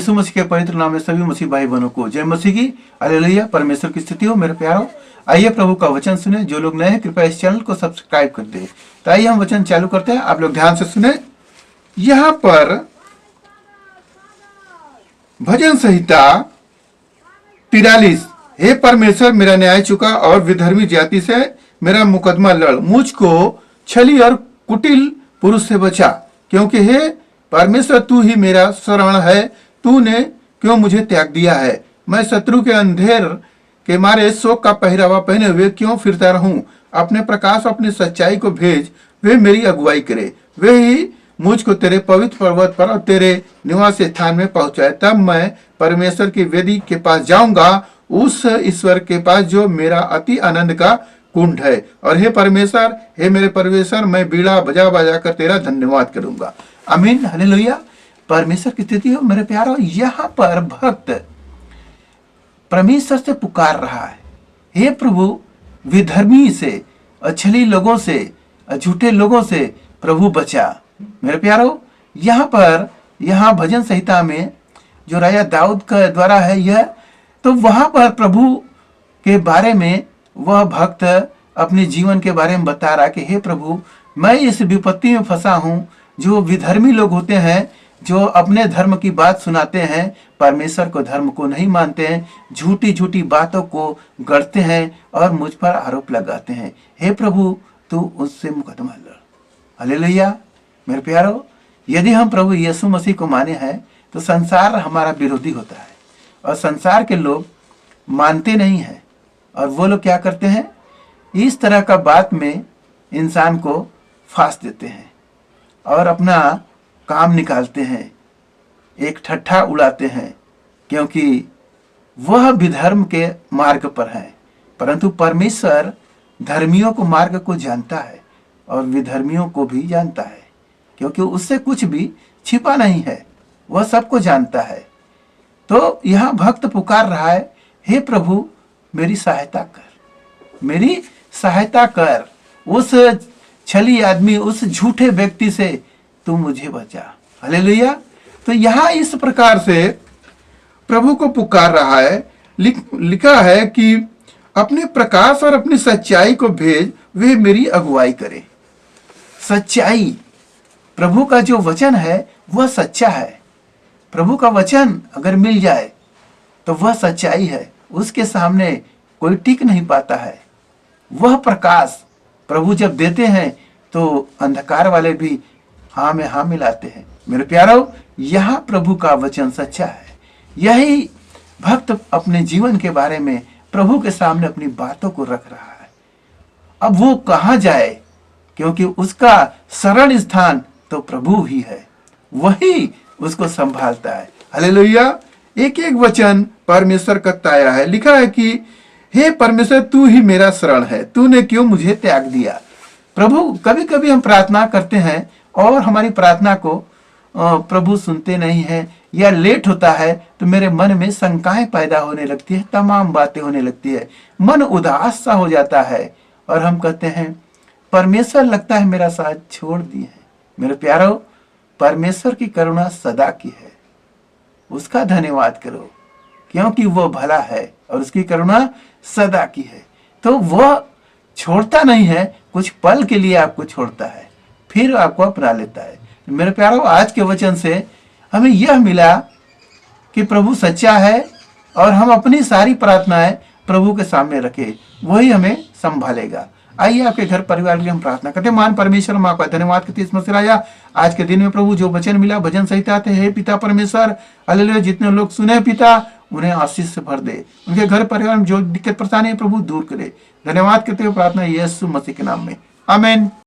यीशु मसीह के पवित्र नाम में सभी मसीह भाई बहनों को जय मसीह की। हालेलुया। परमेश्वर की स्तुति हो मेरे प्यारो। आइए प्रभु का वचन सुने। जो लोग नए हैं कृपया इस चैनल को सब्सक्राइब कर दे। तो आइए हम वचन चालू करते हैं, आप लोग ध्यान से सुने। यहाँ पर भजन संहिता 43। हे परमेश्वर, मेरा न्याय चुका और विधर्मी जाति से मेरा मुकदमा लड़, मुझको छली और कुटिल पुरुष से बचा, क्योंकि हे परमेश्वर तू ही मेरा शरण है। तूने क्यों मुझे त्याग दिया है? मैं शत्रु के अंधेर के मारे शोक का पहरावा पहने हुए क्यों फिरता रहूं? अपने प्रकाश अपनी सच्चाई को भेज, वे मेरी अगुवाई करे। वे ही मुझको तेरे पवित्र पर्वत पर और तेरे निवास स्थान में पहुंचाए। तब मैं परमेश्वर की वेदी के पास जाऊंगा, उस ईश्वर के पास जो मेरा अति आनंद का कुंड है। और हे परमेश्वर, हे मेरे परमेश्वर, मैं बीड़ा बजा बजा कर तेरा धन्यवाद करूंगा। आमीन। हालेलुया। परमेश्वर की स्तुति हो मेरे प्यारो। यहाँ पर भक्त परमेश्वर से पुकार रहा है, हे प्रभु, विधर्मी से, छली लोगों से, झूठे लोगों से प्रभु बचा। मेरे प्यारो, यहाँ भजन संहिता में जो राजा दाऊद के द्वारा है यह, तो वहां पर प्रभु के बारे में वह भक्त अपने जीवन के बारे में बता रहा कि हे प्रभु, मैं इस विपत्ति में फंसा हूं। जो विधर्मी लोग होते हैं, जो अपने धर्म की बात सुनाते हैं, परमेश्वर को धर्म को नहीं मानते हैं, झूठी झूठी बातों को गढ़ते हैं और मुझ पर आरोप लगाते हैं। हे प्रभु, तू उससे मुकदमा लड़। हालेलुया। मेरे प्यारो, यदि हम प्रभु यीशु मसीह को माने हैं तो संसार हमारा विरोधी होता है और संसार के लोग मानते नहीं हैं। और वो लोग क्या करते हैं? इस तरह का बात में इंसान को फांस देते हैं और अपना काम निकालते हैं, एक ठट्ठा उड़ाते हैं, क्योंकि वह विधर्म के मार्ग पर है। परंतु परमेश्वर धर्मियों को मार्ग को जानता है और विधर्मियों को भी जानता है, क्योंकि उससे कुछ भी छिपा नहीं है, वह सबको जानता है। तो यहाँ भक्त पुकार रहा है, हे प्रभु, मेरी सहायता कर, मेरी सहायता कर। उस छली आदमी, उस झूठे व्यक्ति से तू मुझे बचा। हालेलुया। तो यहाँ इस प्रकार से प्रभु को पुकार रहा है। लिखा है कि अपने प्रकाश और अपनी सच्चाई को भेज, वे मेरी अगुवाई करे। सच्चाई, प्रभु का जो वचन है वह सच्चा है। प्रभु का वचन अगर मिल जाए तो वह सच्चाई है, उसके सामने कोई टिक नहीं पाता है। वह प्रकाश प्रभु जब देते हैं तो अंधकार वाले भी हाँ में हाँ मिलाते हैं। मेरे प्यारो, यहाँ प्रभु का वचन सच्चा है। यही भक्त अपने जीवन के बारे में प्रभु के सामने अपनी बातों को रख रहा है। अब वो कहाँ जाए, क्योंकि उसका शरण स्थान तो प्रभु ही है, वही उसको संभालता है। हालेलुया। एक एक वचन परमेश्वर का ताया है। लिखा है कि हे परमेश्वर, तू ही मेरा शरण है, तूने क्यों मुझे त्याग दिया? प्रभु, कभी कभी हम प्रार्थना करते हैं और हमारी प्रार्थना को प्रभु सुनते नहीं हैं या लेट होता है, तो मेरे मन में शंकाएं पैदा होने लगती है, तमाम बातें होने लगती है, मन उदास सा हो जाता है और हम कहते हैं परमेश्वर लगता है मेरा साथ छोड़ दिए हैं। मेरे प्यारो, परमेश्वर की करुणा सदा की है, उसका धन्यवाद करो, क्योंकि वो भला है और उसकी करुणा सदा की है। तो वह छोड़ता नहीं है, कुछ पल के लिए आपको छोड़ता है, फिर आपको अपना लेता है। मेरे प्यारो, आज के वचन से हमें यह मिला कि प्रभु सच्चा है और हम अपनी सारी प्रार्थनाएं प्रभु के सामने रखें, वही हमें संभालेगा। आइए आपके घर परिवार के लिए हम प्रार्थना करते हैं। मान परमेश्वर, माँ का धन्यवाद करते इस मसीह राजा, आज के दिन में प्रभु जो वचन मिला भजन संहिता थे, हे पिता परमेश्वर, हालेलुया, जितने लोग सुने पिता, उन्हें आशीष से भर दे, उनके घर परिवार में जो दिक्कत परेशानी है प्रभु दूर करे। धन्यवाद करते हुए प्रार्थना यीशु मसीह के नाम में, आमीन।